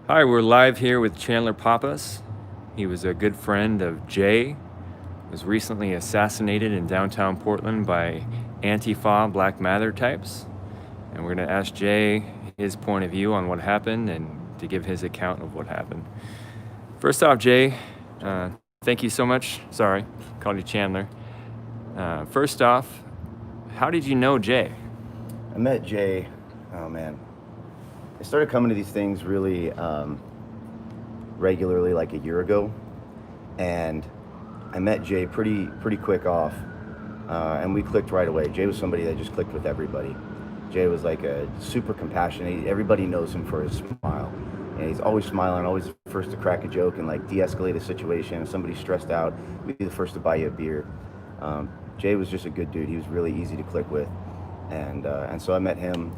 Hi, we're live here with Chandler Pappas. He was a good friend of Jay, was recently assassinated in downtown Portland by Antifa Black Matter types. And we're going to ask Jay his point of view on what happened and to give his account of what happened. First off, Jay, thank you so much. Sorry, called you Chandler. First off, how did you know Jay? I met Jay, oh man. I started coming to these things really regularly like a year ago, and I met Jay pretty quick off, and we clicked right away. Jay was somebody that just clicked with everybody. Jay was like a super compassionate. Everybody knows him for his smile, and he's always smiling, always the first to crack a joke and like de-escalate a situation. If somebody's stressed out, he'd be the first to buy you a beer. Jay was just a good dude. He was really easy to click with, and so I met him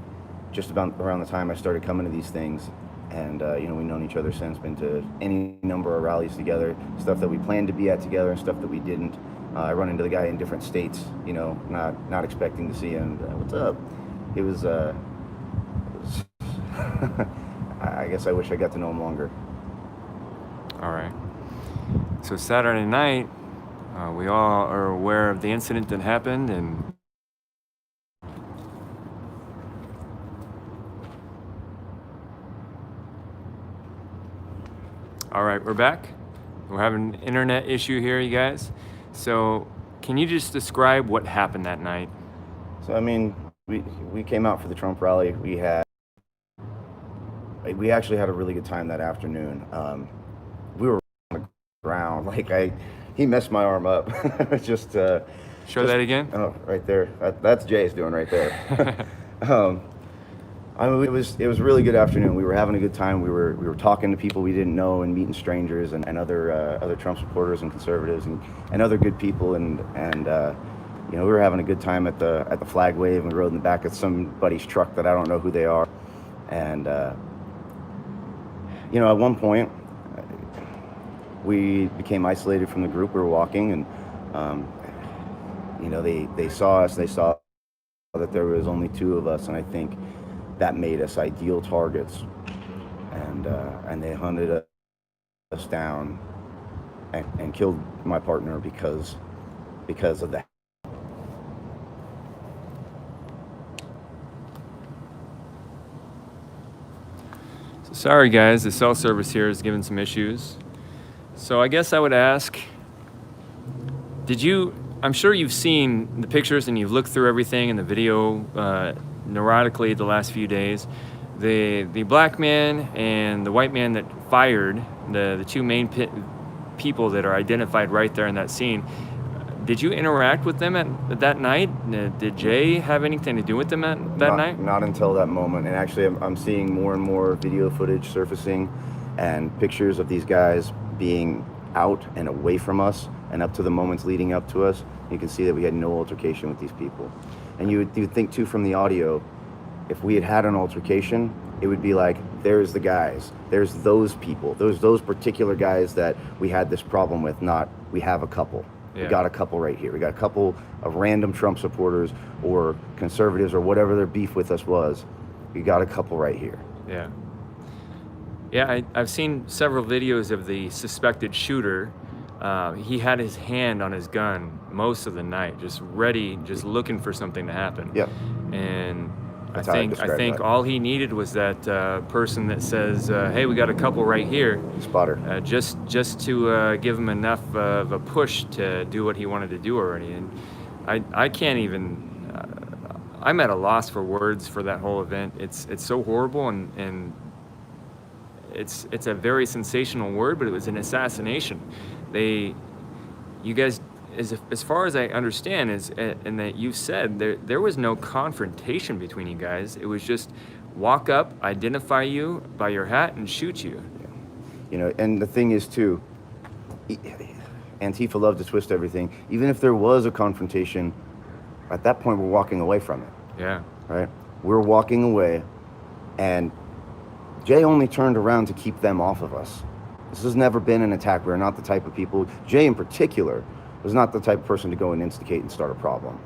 just about around the time I started coming to these things, and we've known each other since. Been to any number of rallies together, stuff that we planned to be at together, and stuff that we didn't. I run into the guy in different states, not expecting to see him. What's up? It was I guess I wish I got to know him longer. All right. So Saturday night, we all are aware of the incident that happened, and all right, we're back. We're having an internet issue here, you guys. So can you just describe what happened that night? So, I mean, we came out for the Trump rally. We actually had a really good time that afternoon. We were on the ground. He messed my arm up. Show that again. Oh, right there. That's Jay's doing right there. It was a really good afternoon. We were having a good time. We were talking to people we didn't know and meeting strangers and other Trump supporters and conservatives and other good people and we were having a good time at the flag wave, and we rode in the back of somebody's truck that I don't know who they are, and at one point we became isolated from the group. We were walking, and they saw us. They saw that there was only two of us, and I think that made us ideal targets, and they hunted us down and killed my partner because of that. So sorry guys, the cell service here is giving some issues. So I guess I would ask, I'm sure you've seen the pictures and you've looked through everything in the video neurotically the last few days. The black man and the white man that fired, the two main people that are identified right there in that scene, did you interact with them at that night? Did Jay have anything to do with them that night? Not until that moment. And actually I'm seeing more and more video footage surfacing and pictures of these guys being out and away from us and up to the moments leading up to us. You can see that we had no altercation with these people. And you would think too from the audio, if we had an altercation, it would be like, there's the guys, there's those people, those particular guys that we had this problem with, not we have a couple. Yeah. We got a couple right here. We got a couple of random Trump supporters or conservatives or whatever their beef with us was. We got a couple right here. Yeah. Yeah, I've seen several videos of the suspected shooter. He had his hand on his gun most of the night, just ready, just looking for something to happen. Yep. And I think all he needed was that person that says, "Hey, we got a couple right here." Spotter. Just to give him enough of a push to do what he wanted to do already. And I can't even. I'm at a loss for words for that whole event. It's so horrible and it's a very sensational word, but it was an assassination. You guys, as far as I understand, and that you said there was no confrontation between you guys. It was just walk up, identify you by your hat, and shoot you. And the thing is too, Antifa loved to twist everything. Even if there was a confrontation, at that point we're walking away from it. Yeah. Right. We're walking away, and Jay only turned around to keep them off of us. This has never been an attack. We're not the type of people, Jay in particular, was not the type of person to go and instigate and start a problem.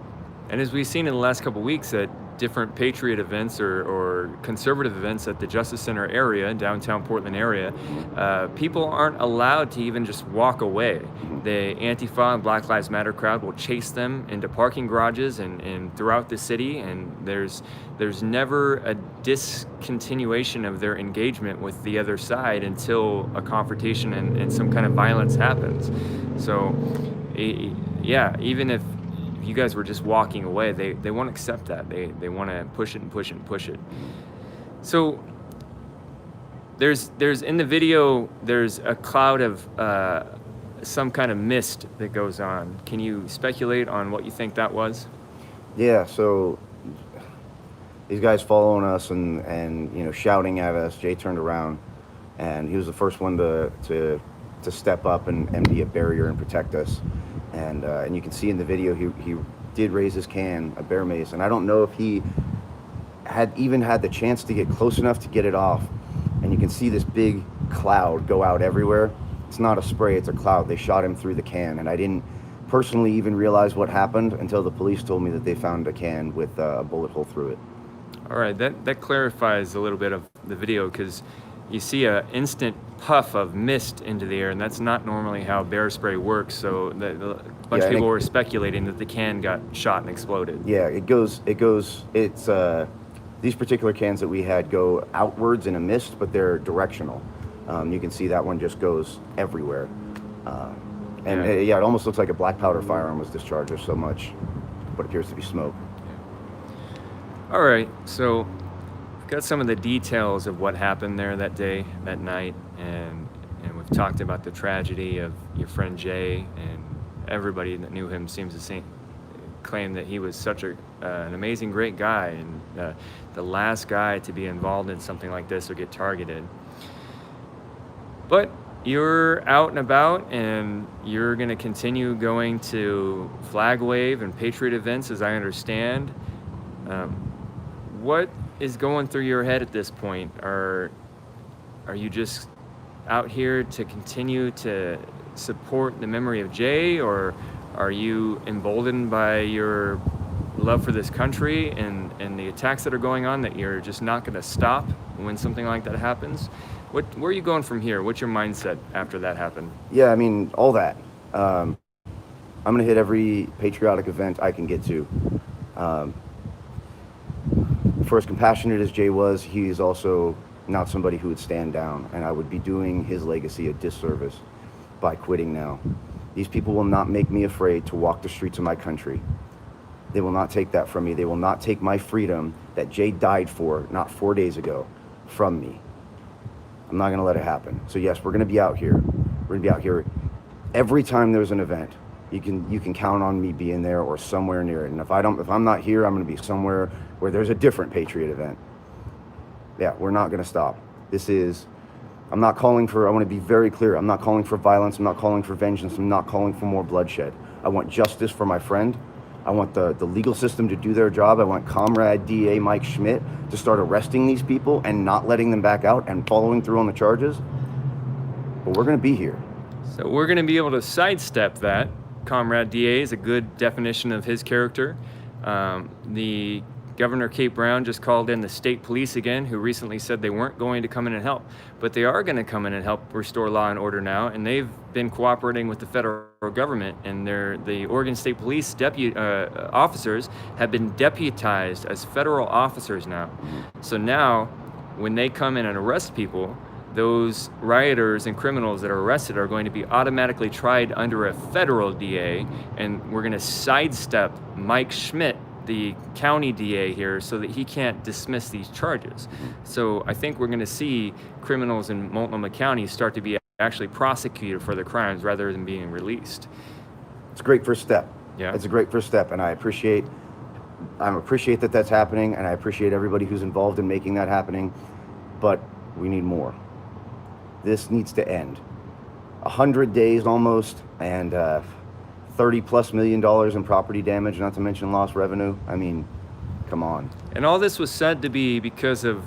And as we've seen in the last couple of weeks, that different patriot events or conservative events at the Justice Center area, downtown Portland area, people aren't allowed to even just walk away. The Antifa and Black Lives Matter crowd will chase them into parking garages and throughout the city, and there's never a discontinuation of their engagement with the other side until a confrontation and some kind of violence happens. So, yeah, even if you guys were just walking away, they won't accept that. They want to push it and push it and push it. So there's in the video, there's a cloud of some kind of mist that goes on. Can you speculate on what you think that was? Yeah, so these guys following us and shouting at us. Jay turned around, and he was the first one to step up and be a barrier and protect us. And you can see in the video he did raise his can, a bear mace, and I don't know if he had the chance to get close enough to get it off. And you can see this big cloud go out everywhere. It's not a spray, it's a cloud. They shot him through the can, and I didn't personally even realize what happened until the police told me that they found a can with a bullet hole through it. All right, that clarifies a little bit of the video, because you see an instant puff of mist into the air, and that's not normally how bear spray works. So a bunch of people were speculating that the can got shot and exploded. Yeah, it's these particular cans that we had go outwards in a mist, but they're directional. You can see that one just goes everywhere. It almost looks like a black powder firearm was discharged. There's so much what appears to be smoke. All right, so we've got some of the details of what happened there that day, that night, and we've talked about the tragedy of your friend Jay, and everybody that knew him seems to claim that he was such an amazing, great guy, and the last guy to be involved in something like this or get targeted. But you're out and about, and you're going to continue going to flag wave and patriot events, as I understand. What is going through your head at this point? Are you just out here to continue to support the memory of Jay, or are you emboldened by your love for this country and the attacks that are going on, that you're just not going to stop when something like that happens? Where are you going from here? What's your mindset after that happened? Yeah, I mean, all that. I'm going to hit every patriotic event I can get to. For as compassionate as Jay was, he is also not somebody who would stand down, and I would be doing his legacy a disservice by quitting now. These people will not make me afraid to walk the streets of my country. They will not take that from me. They will not take my freedom that Jay died for, not 4 days ago, from me. I'm not going to let it happen. So yes, we're going to be out here. We're going to be out here every time there's an event. You can count on me being there or somewhere near it. And if I'm not here, I'm going to be somewhere where there's a different patriot event. Yeah, we're not going to stop. I'm not calling for, I want to be very clear, I'm not calling for violence, I'm not calling for vengeance, I'm not calling for more bloodshed. I want justice for my friend. I want the legal system to do their job. I want Comrade DA Mike Schmidt to start arresting these people and not letting them back out and following through on the charges. But we're going to be here. So we're going to be able to sidestep that. Comrade DA is a good definition of his character. The Governor Kate Brown just called in the state police again, who recently said they weren't going to come in and help, but they are going to come in and help restore law and order now, and they've been cooperating with the federal government, and the Oregon State Police officers have been deputized as federal officers now. So now, when they come in and arrest people, those rioters and criminals that are arrested are going to be automatically tried under a federal DA, and we're going to sidestep Mike Schmidt, the county DA here, so that he can't dismiss these charges. So I think we're going to see criminals in Multnomah County start to be actually prosecuted for their crimes rather than being released. It's a great first step. Yeah, it's a great first step, and I appreciate that that's happening, and I appreciate everybody who's involved in making that happening. But we need more. This needs to end. 100 days almost, and $30+ million in property damage, not to mention lost revenue. I mean, come on. And all this was said to be because of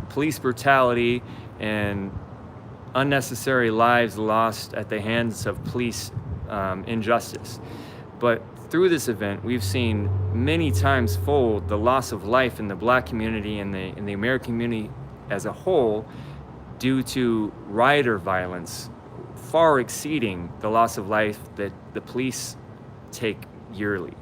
police brutality and unnecessary lives lost at the hands of police injustice. But through this event, we've seen many times fold the loss of life in the Black community and in the American community as a whole due to rioter violence, far exceeding the loss of life that the police take yearly.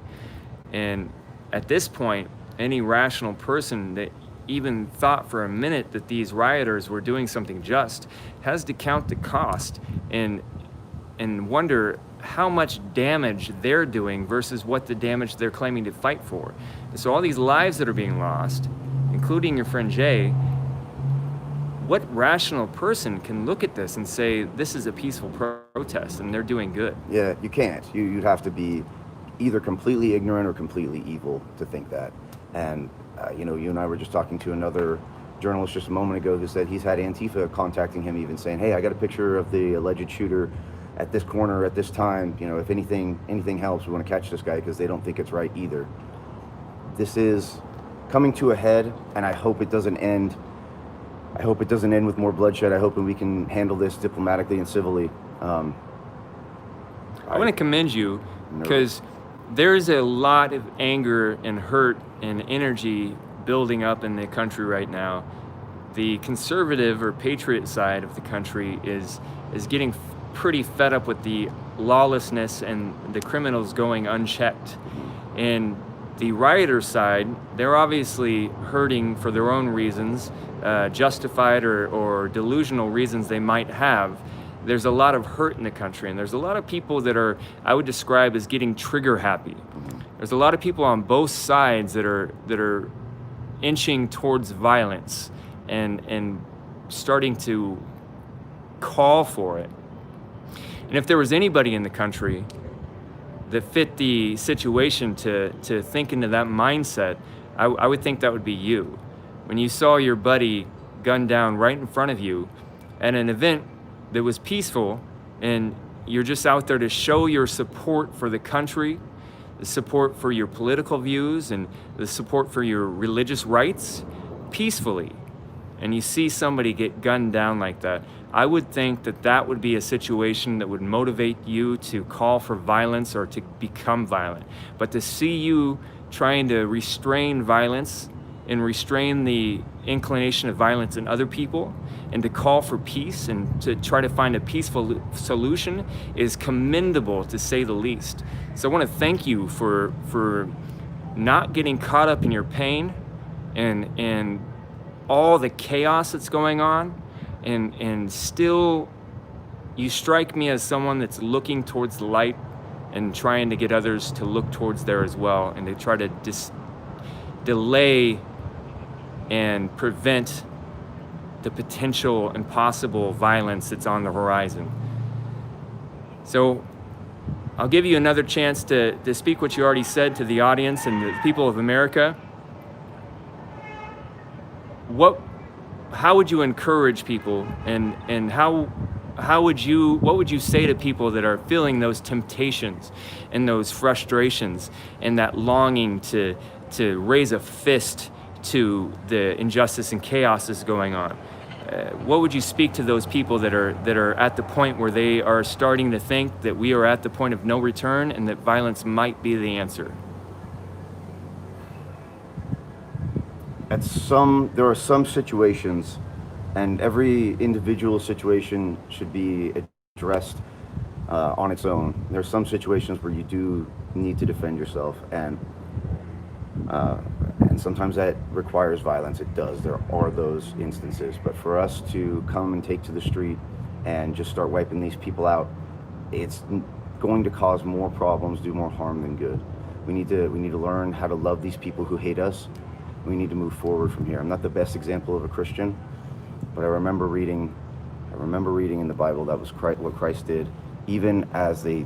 And at this point, any rational person that even thought for a minute that these rioters were doing something just has to count the cost and wonder how much damage they're doing versus what the damage they're claiming to fight for. And so all these lives that are being lost, including your friend Jay, what rational person can look at this and say this is a peaceful protest and they're doing good? Yeah, you can't. You'd have to be either completely ignorant or completely evil to think that. And you and I were just talking to another journalist just a moment ago who said he's had Antifa contacting him, even saying, "Hey, I got a picture of the alleged shooter at this corner at this time. If anything helps, we want to catch this guy," because they don't think it's right either. This is coming to a head, and I hope it doesn't end. I hope it doesn't end with more bloodshed. I hope we can handle this diplomatically and civilly. I want to commend you because there's a lot of anger and hurt and energy building up in the country right now. The conservative or patriot side of the country is getting pretty fed up with the lawlessness and the criminals going unchecked. And the rioter side, they're obviously hurting for their own reasons, justified or delusional reasons they might have. There's a lot of hurt in the country, and there's a lot of people that I would describe as getting trigger happy. There's a lot of people on both sides that are inching towards violence and starting to call for it. And if there was anybody in the country that fit the situation to think into that mindset, I would think that would be you. When you saw your buddy gunned down right in front of you at an event that was peaceful, and you're just out there to show your support for the country, the support for your political views, and the support for your religious rights peacefully, and you see somebody get gunned down like that, I would think that would be a situation that would motivate you to call for violence or to become violent. But to see you trying to restrain violence and restrain the inclination of violence in other people, and to call for peace and to try to find a peaceful solution is commendable, to say the least. So I want to thank you for not getting caught up in your pain and all the chaos that's going on, and still you strike me as someone that's looking towards the light and trying to get others to look towards there as well, and to try to delay and prevent the potential and possible violence that's on the horizon. So I'll give you another chance to speak what you already said to the audience and the people of America. How would you encourage people, and what would you say to people that are feeling those temptations and those frustrations and that longing to raise a fist to the injustice and chaos that's going on? What would you speak to those people that are at the point where they are starting to think that we are at the point of no return and that violence might be the answer? There are some situations, and every individual situation should be addressed on its own. There are some situations where you do need to defend yourself, and sometimes that requires violence. It does. There are those instances. But for us to come and take to the street and just start wiping these people out, it's going to cause more problems, do more harm than good. We need to learn how to love these people who hate us. We need to move forward from here. I'm not the best example of a Christian, but I remember reading in the Bible that was what Christ did, even as they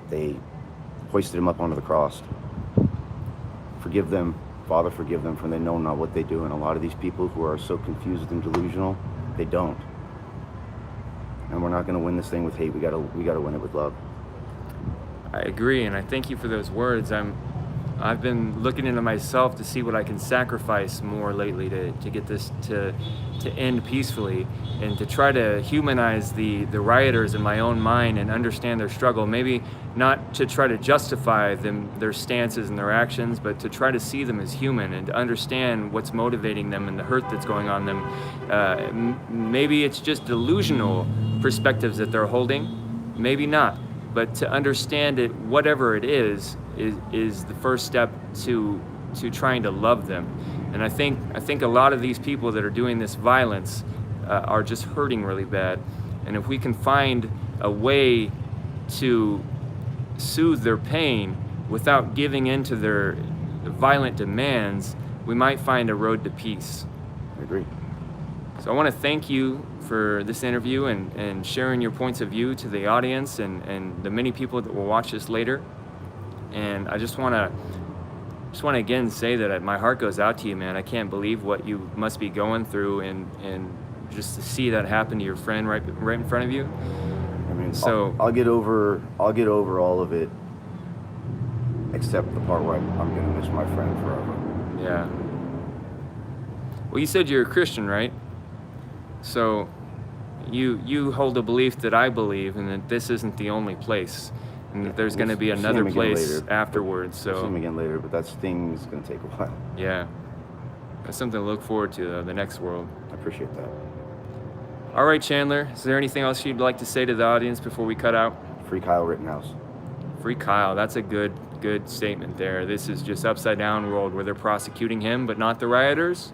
hoisted him up onto the cross. Forgive them, Father, forgive them, for they know not what they do. And a lot of these people who are so confused and delusional, they don't. And we're not going to win this thing with hate. We got to win it with love. I agree, and I thank you for those words. I've been looking into myself to see what I can sacrifice more lately to get this to end peacefully, and to try to humanize the rioters in my own mind and understand their struggle. Maybe not to try to justify their stances and their actions, but to try to see them as human and to understand what's motivating them and the hurt that's going on them. Maybe it's just delusional perspectives that they're holding, maybe not. But to understand it, whatever it is the first step to trying to love them. And I think a lot of these people that are doing this violence are just hurting really bad. And if we can find a way to soothe their pain without giving in to their violent demands, we might find a road to peace. I agree. So I want to thank you for this interview and sharing your points of view to the audience and the many people that will watch this later. And I just want to again say that my heart goes out to you, man. I can't believe what you must be going through, and just to see that happen to your friend right in front of you. I mean, so I'll get over all of it, except the part where I'm gonna miss my friend forever. Yeah. Well, you said you're a Christian, right? So you hold a belief that I believe, and that this isn't the only place, and that there's going to be another place afterwards. So we'll see him again later, but that thing's going to take a while. Yeah, that's something to look forward to, though, the next world. I appreciate that. All right, Chandler, is there anything else you'd like to say to the audience before we cut out? Free Kyle Rittenhouse. Free Kyle. That's a good statement there. This is just upside down world where they're prosecuting him, but not the rioters.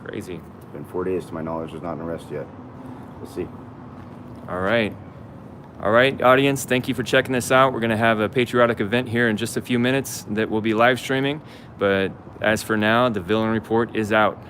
Crazy. It's been 4 days to my knowledge. There's not an arrest yet. We'll see. All right, audience, thank you for checking this out. We're going to have a patriotic event here in just a few minutes that we'll be live streaming. But as for now, the Villain Report is out.